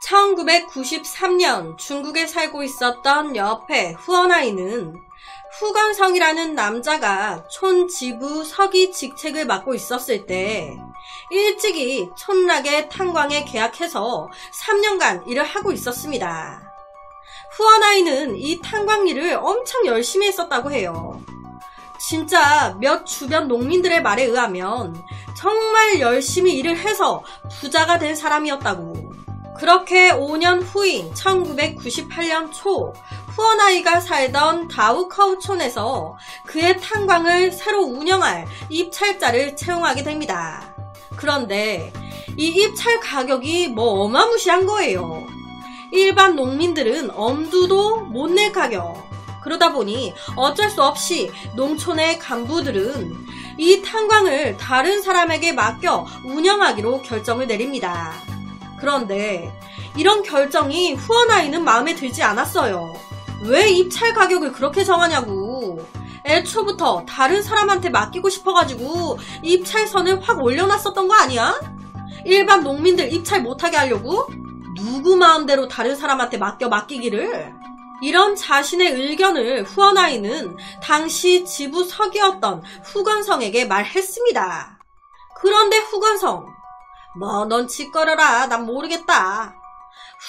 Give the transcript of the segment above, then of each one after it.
1993년 중국에 살고 있었던 여패 후어나이는 후건성이라는 남자가 촌지부 서기 직책을 맡고 있었을 때 일찍이 촌락의 탄광에 계약해서 3년간 일을 하고 있었습니다. 후어나이는 이 탄광 일을 엄청 열심히 했었다고 해요. 진짜 몇 주변 농민들의 말에 의하면 정말 열심히 일을 해서 부자가 된 사람이었다고. 그렇게 5년 후인 1998년 초 후어나이가 살던 다우커우촌에서 그의 탄광을 새로 운영할 입찰자를 채용하게 됩니다. 그런데 이 입찰 가격이 어마무시한 거예요. 일반 농민들은 엄두도 못 낼 가격. 그러다 보니 어쩔 수 없이 농촌의 간부들은 이 탄광을 다른 사람에게 맡겨 운영하기로 결정을 내립니다. 그런데 이런 결정이 후어나이는 마음에 들지 않았어요. 왜 입찰 가격을 그렇게 정하냐고. 애초부터 다른 사람한테 맡기고 싶어가지고 입찰선을 확 올려놨었던 거 아니야? 일반 농민들 입찰 못하게 하려고? 누구 마음대로 다른 사람한테 맡기기를? 이런 자신의 의견을 후어나이는 당시 지부 서기였던 후건성에게 말했습니다. 그런데 후건성, 넌 짓거려라. 난 모르겠다.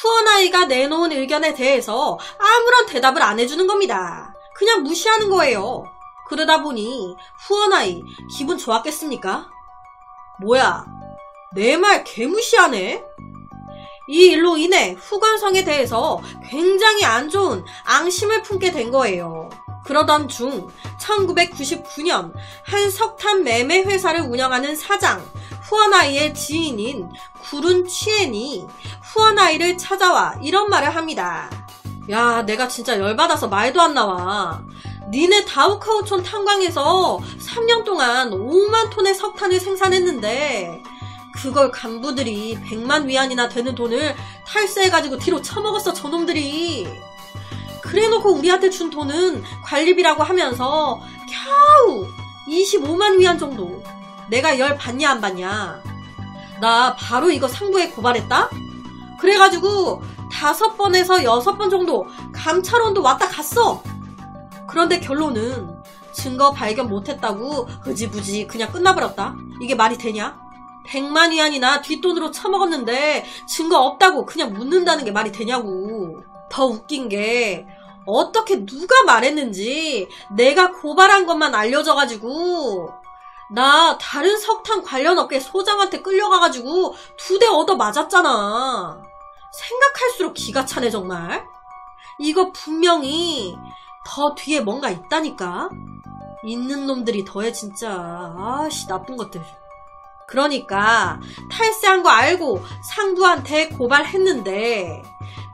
후어나이가 내놓은 의견에 대해서 아무런 대답을 안 해주는 겁니다. 그냥 무시하는 거예요. 그러다 보니 후어나이 기분 좋았겠습니까? 뭐야, 내 말 개무시하네? 이 일로 인해 후건성에 대해서 굉장히 안 좋은 앙심을 품게 된 거예요. 그러던 중 1999년 한 석탄 매매 회사를 운영하는 사장 후어나이의 지인인 구룬 취엔이 후어나이를 찾아와 이런 말을 합니다. 야, 내가 진짜 열받아서 말도 안 나와. 니네 다우카오촌 탄광에서 3년 동안 5만 톤의 석탄을 생산했는데 그걸 간부들이 100만 위안이나 되는 돈을 탈세해가지고 뒤로 처먹었어, 저놈들이. 그래놓고 우리한테 준 돈은 관리비라고 하면서 겨우 25만 위안 정도. 내가 열 받냐 안 받냐. 나 바로 이거 상부에 고발했다? 그래가지고 5번에서 6번 정도 감찰원도 왔다 갔어. 그런데 결론은 증거 발견 못했다고 흐지부지 그냥 끝나버렸다. 이게 말이 되냐? 100만 위안이나 뒷돈으로 처먹었는데 증거 없다고 그냥 묻는다는 게 말이 되냐고. 더 웃긴 게 어떻게 누가 말했는지 내가 고발한 것만 알려져가지고 나 다른 석탄 관련 업계 소장한테 끌려가가지고 2대 얻어 맞았잖아. 생각할수록 기가 차네 정말. 이거 분명히 더 뒤에 뭔가 있다니까. 있는 놈들이 더해 진짜. 아씨, 나쁜 것들. 그러니까 탈세한 거 알고 상부한테 고발했는데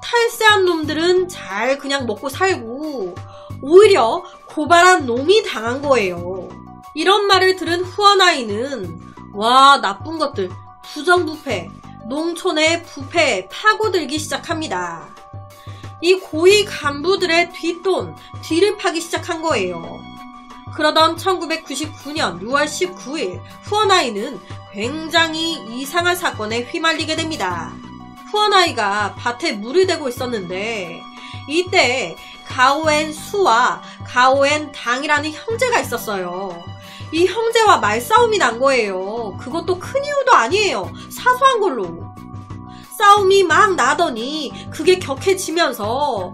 탈세한 놈들은 잘 그냥 먹고 살고 오히려 고발한 놈이 당한 거예요. 이런 말을 들은 후어나이는 와, 나쁜 것들, 부정부패, 농촌의 부패에 파고들기 시작합니다. 이 고위 간부들의 뒷돈, 뒤를 파기 시작한 거예요. 그러던 1999년 6월 19일 후어나이는 굉장히 이상한 사건에 휘말리게 됩니다. 후어나이가 밭에 물을 대고 있었는데 이때 가오엔 수와 가오엔 당이라는 형제가 있었어요. 이 형제와 말싸움이 난 거예요. 그것도 큰 이유도 아니에요. 사소한 걸로. 싸움이 막 나더니 그게 격해지면서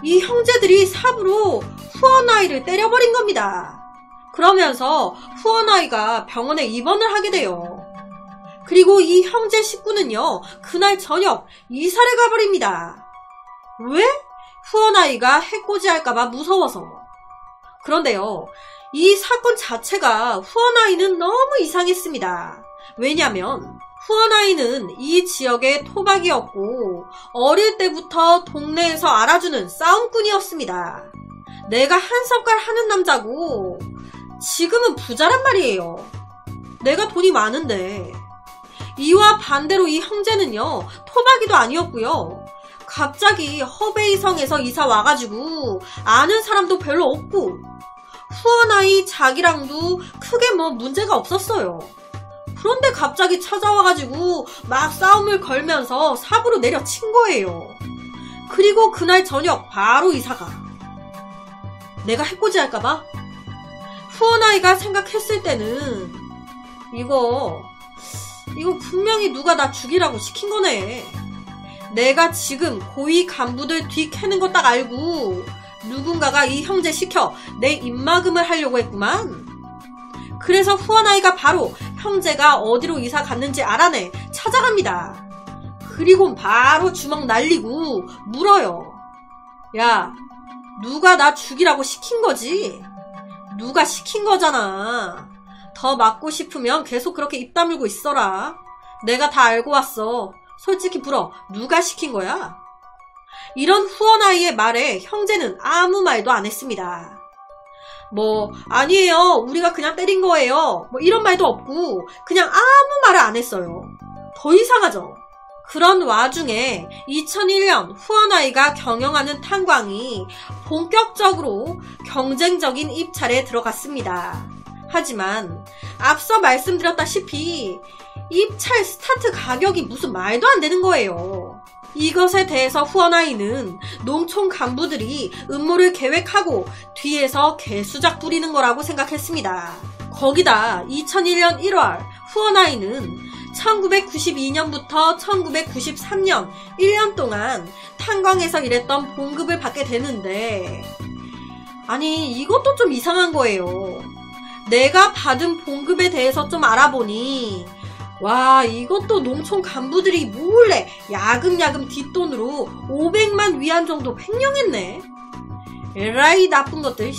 이 형제들이 삽으로 후어나이를 때려버린 겁니다. 그러면서 후어나이가 병원에 입원을 하게 돼요. 그리고 이 형제 식구는요, 그날 저녁 이사를 가버립니다. 왜? 후어나이가 해코지할까봐 무서워서. 그런데요, 이 사건 자체가 후어나이는 너무 이상했습니다. 왜냐면 후어나이는 이 지역의 토박이었고 어릴 때부터 동네에서 알아주는 싸움꾼이었습니다. 내가 한성깔 하는 남자고 지금은 부자란 말이에요. 내가 돈이 많은데. 이와 반대로 이 형제는요, 토박이도 아니었고요. 갑자기 허베이성에서 이사 와가지고 아는 사람도 별로 없고 후어나이 자기랑도 크게 문제가 없었어요. 그런데 갑자기 찾아와가지고 막 싸움을 걸면서 삽으로 내려친 거예요. 그리고 그날 저녁 바로 이사가. 내가 해코지할까봐? 후원아이가 생각했을 때는 이거 분명히 누가 나 죽이라고 시킨 거네. 내가 지금 고위 간부들 뒤캐는 거 딱 알고 누군가가 이 형제 시켜 내 입막음을 하려고 했구만. 그래서 후원아이가 바로 형제가 어디로 이사 갔는지 알아내 찾아갑니다. 그리고 바로 주먹 날리고 물어요. 야, 누가 나 죽이라고 시킨 거지? 누가 시킨 거잖아. 더 맞고 싶으면 계속 그렇게 입 다물고 있어라. 내가 다 알고 왔어. 솔직히 불어. 누가 시킨 거야? 이런 후원아이의 말에 형제는 아무 말도 안 했습니다. 아니에요. 우리가 그냥 때린 거예요. 이런 말도 없고 그냥 아무 말을 안 했어요. 더 이상하죠? 그런 와중에 2001년 후원아이가 경영하는 탄광이 본격적으로 경쟁적인 입찰에 들어갔습니다. 하지만 앞서 말씀드렸다시피 입찰 스타트 가격이 무슨 말도 안 되는 거예요. 이것에 대해서 후원아이는 농촌 간부들이 음모를 계획하고 뒤에서 개수작 부리는 거라고 생각했습니다. 거기다 2001년 1월 후원아이는 1992년부터 1993년 1년 동안 탄광에서 일했던 봉급을 받게 되는데, 아니 이것도 좀 이상한 거예요. 내가 받은 봉급에 대해서 좀 알아보니 와, 이것도 농촌 간부들이 몰래 야금야금 뒷돈으로 500만 위안 정도 횡령했네. 에라이 나쁜 것들.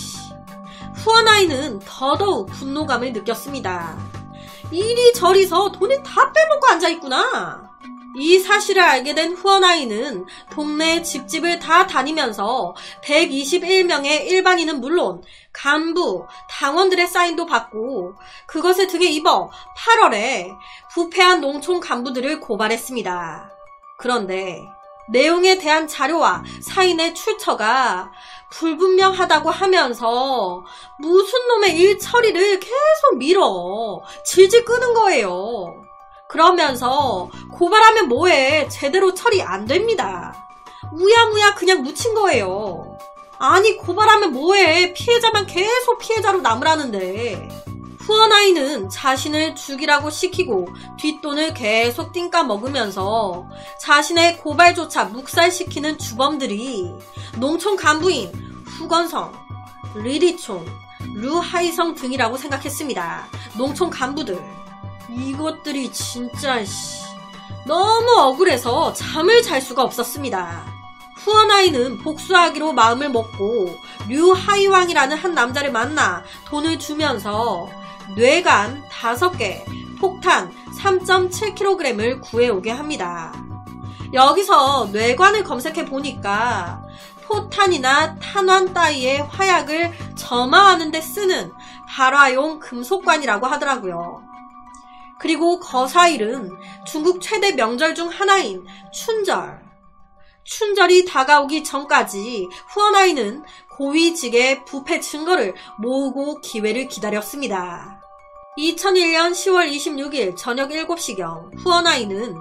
후원아이는 더더욱 분노감을 느꼈습니다. 이리저리서 돈을 다 빼먹고 앉아있구나. 이 사실을 알게 된 후원아이는 동네 집집을 다 다니면서 121명의 일반인은 물론 간부, 당원들의 사인도 받고 그것을 등에 입어 8월에 부패한 농촌 간부들을 고발했습니다. 그런데 내용에 대한 자료와 사인의 출처가 불분명하다고 하면서 무슨 놈의 일 처리를 계속 밀어 질질 끄는 거예요. 그러면서 고발하면 뭐해, 제대로 처리 안 됩니다. 우야무야 그냥 묻힌 거예요. 아니 고발하면 뭐해, 피해자만 계속 피해자로 남으라는데. 후원아이는 자신을 죽이라고 시키고 뒷돈을 계속 띵까 먹으면서 자신의 고발조차 묵살시키는 주범들이 농촌 간부인 후건성, 리리총, 류하이성 등이라고 생각했습니다. 농촌 간부들. 이것들이 진짜 너무 억울해서 잠을 잘 수가 없었습니다. 후원아이는 복수하기로 마음을 먹고 류하이왕이라는 한 남자를 만나 돈을 주면서 뇌관 5개, 폭탄 3.7kg을 구해오게 합니다. 여기서 뇌관을 검색해 보니까 포탄이나 탄환 따위의 화약을 점화하는 데 쓰는 발화용 금속관이라고 하더라고요. 그리고 거사일은 중국 최대 명절 중 하나인 춘절. 춘절이 다가오기 전까지 후원아이는 고위직의 부패 증거를 모으고 기회를 기다렸습니다. 2001년 10월 26일 저녁 7시경 후원아이는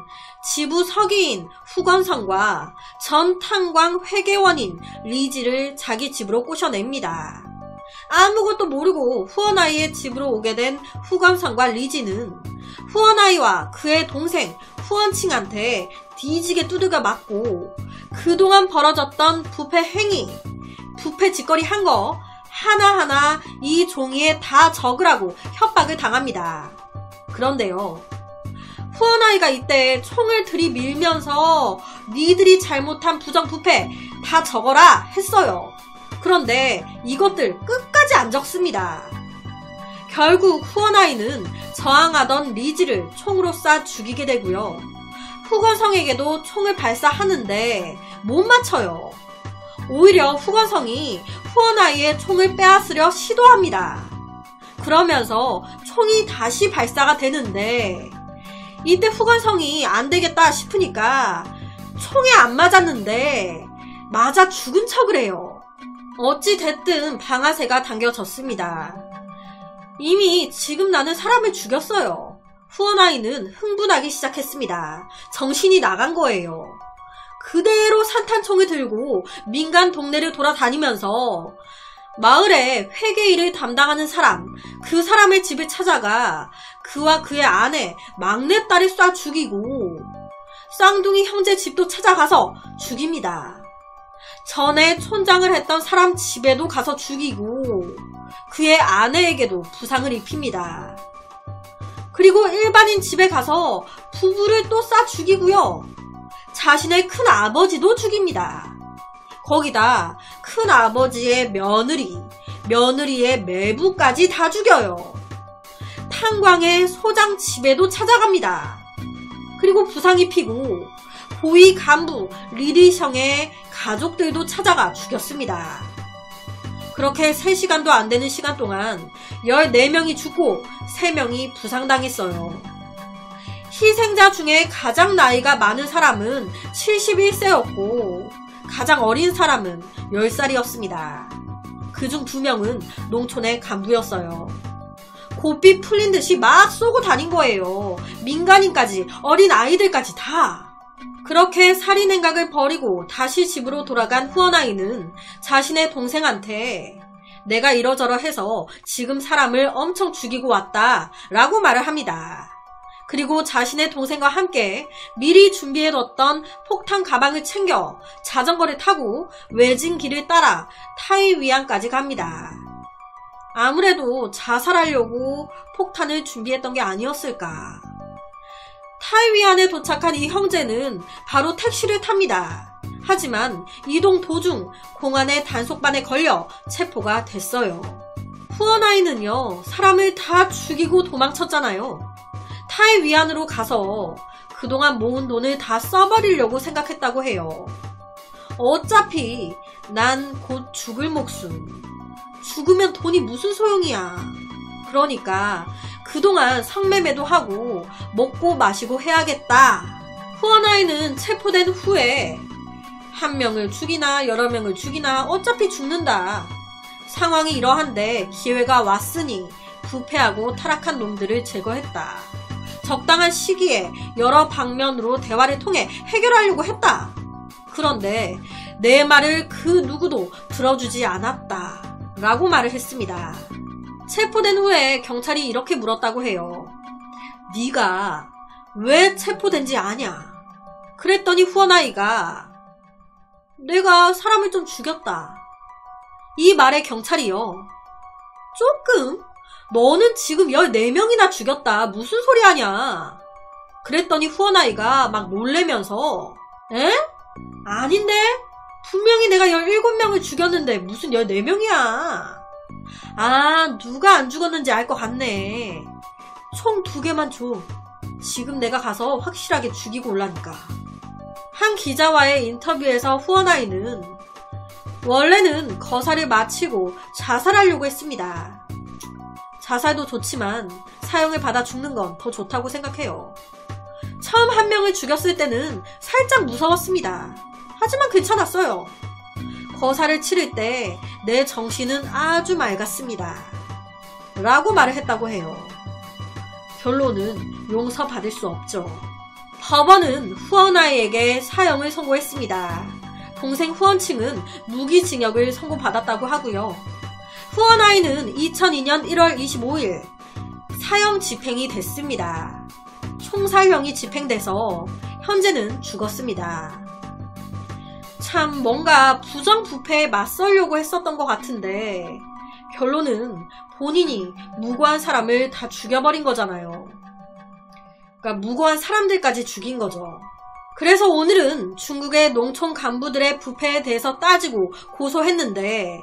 지부 서기인 후건성과 전 탄광 회계원인 리지를 자기 집으로 꼬셔냅니다. 아무것도 모르고 후원아이의 집으로 오게 된 후건성과 리지는 후원아이와 그의 동생 후원칭한테 뒤지게 두들겨 맞고 그동안 벌어졌던 부패 행위, 부패 짓거리 한 거 하나하나 이 종이에 다 적으라고 협박을 당합니다. 그런데요, 후원아이가 이때 총을 들이밀면서 니들이 잘못한 부정부패 다 적어라 했어요. 그런데 이것들 끝까지 안 적습니다. 결국 후원아이는 저항하던 리지를 총으로 쏴 죽이게 되고요. 후건성에게도 총을 발사하는데 못 맞춰요. 오히려 후건성이 후원아이의 총을 빼앗으려 시도합니다. 그러면서 총이 다시 발사가 되는데 이때 후건성이 안 되겠다 싶으니까 총에 안 맞았는데 맞아 죽은 척을 해요. 어찌 됐든 방아쇠가 당겨졌습니다. 이미 지금 나는 사람을 죽였어요. 후원아이는 흥분하기 시작했습니다. 정신이 나간 거예요. 그대로 산탄총을 들고 민간 동네를 돌아다니면서 마을에 회계 일을 담당하는 사람, 그 사람의 집을 찾아가 그와 그의 아내, 막내딸을 쏴 죽이고 쌍둥이 형제 집도 찾아가서 죽입니다. 전에 촌장을 했던 사람 집에도 가서 죽이고 그의 아내에게도 부상을 입힙니다. 그리고 일반인 집에 가서 부부를 또 쏴 죽이고요. 자신의 큰아버지도 죽입니다. 거기다 큰아버지의 며느리, 며느리의 매부까지 다 죽여요. 탄광의 소장 집에도 찾아갑니다. 그리고 부상 입히고 고위 간부 리리성의 가족들도 찾아가 죽였습니다. 그렇게 3시간도 안 되는 시간 동안 14명이 죽고 3명이 부상당했어요. 희생자 중에 가장 나이가 많은 사람은 71세였고 가장 어린 사람은 10살이었습니다. 그중 2명은 농촌의 간부였어요. 고삐 풀린 듯이 막 쏘고 다닌 거예요. 민간인까지 어린 아이들까지 다. 그렇게 살인 행각을 벌이고 다시 집으로 돌아간 후원아이는 자신의 동생한테 내가 이러저러 해서 지금 사람을 엄청 죽이고 왔다 라고 말을 합니다. 그리고 자신의 동생과 함께 미리 준비해뒀던 폭탄 가방을 챙겨 자전거를 타고 외진 길을 따라 타이위안까지 갑니다. 아무래도 자살하려고 폭탄을 준비했던 게 아니었을까. 타이위안에 도착한 이 형제는 바로 택시를 탑니다. 하지만 이동 도중 공안의 단속반에 걸려 체포가 됐어요. 후원아이는요, 사람을 다 죽이고 도망쳤잖아요. 타이위안으로 가서 그동안 모은 돈을 다 써버리려고 생각했다고 해요. 어차피 난 곧 죽을 목숨. 죽으면 돈이 무슨 소용이야. 그러니까 그동안 성매매도 하고 먹고 마시고 해야겠다. 후원아이는 체포된 후에 한 명을 죽이나 여러 명을 죽이나 어차피 죽는다. 상황이 이러한데 기회가 왔으니 부패하고 타락한 놈들을 제거했다. 적당한 시기에 여러 방면으로 대화를 통해 해결하려고 했다. 그런데 내 말을 그 누구도 들어주지 않았다. 라고 말을 했습니다. 체포된 후에 경찰이 이렇게 물었다고 해요. 네가 왜 체포된지 아냐? 그랬더니 후원아이가 내가 사람을 좀 죽였다. 이 말에 경찰이요. 조금? 너는 지금 14명이나 죽였다. 무슨 소리 하냐? 그랬더니 후원아이가 막 놀래면서 에? 아닌데? 분명히 내가 17명을 죽였는데 무슨 14명이야. 아, 누가 안 죽었는지 알 것 같네. 총 2개만 줘. 지금 내가 가서 확실하게 죽이고 올라니까. 한 기자와의 인터뷰에서 후원아이는 원래는 거사를 마치고 자살하려고 했습니다. 자살도 좋지만 사형을 받아 죽는 건 더 좋다고 생각해요. 처음 한 명을 죽였을 때는 살짝 무서웠습니다. 하지만 괜찮았어요. 거사를 치를 때 내 정신은 아주 맑았습니다. 라고 말을 했다고 해요. 결론은 용서받을 수 없죠. 법원은 후원아이에게 사형을 선고했습니다. 동생 후원층은 무기징역을 선고받았다고 하고요. 후원아이는 2002년 1월 25일 사형 집행이 됐습니다. 총살형이 집행돼서 현재는 죽었습니다. 참 뭔가 부정부패에 맞서려고 했었던 것 같은데 결론은 본인이 무고한 사람을 다 죽여버린 거잖아요. 그러니까 무고한 사람들까지 죽인 거죠. 그래서 오늘은 중국의 농촌 간부들의 부패에 대해서 따지고 고소했는데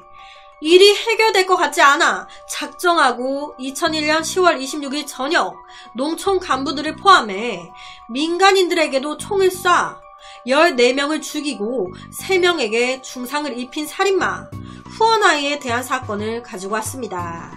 일이 해결될 것 같지 않아 작정하고 2001년 10월 26일 저녁 농촌 간부들을 포함해 민간인들에게도 총을 쏴 14명을 죽이고 3명에게 중상을 입힌 살인마 후원아이에 대한 사건을 가지고 왔습니다.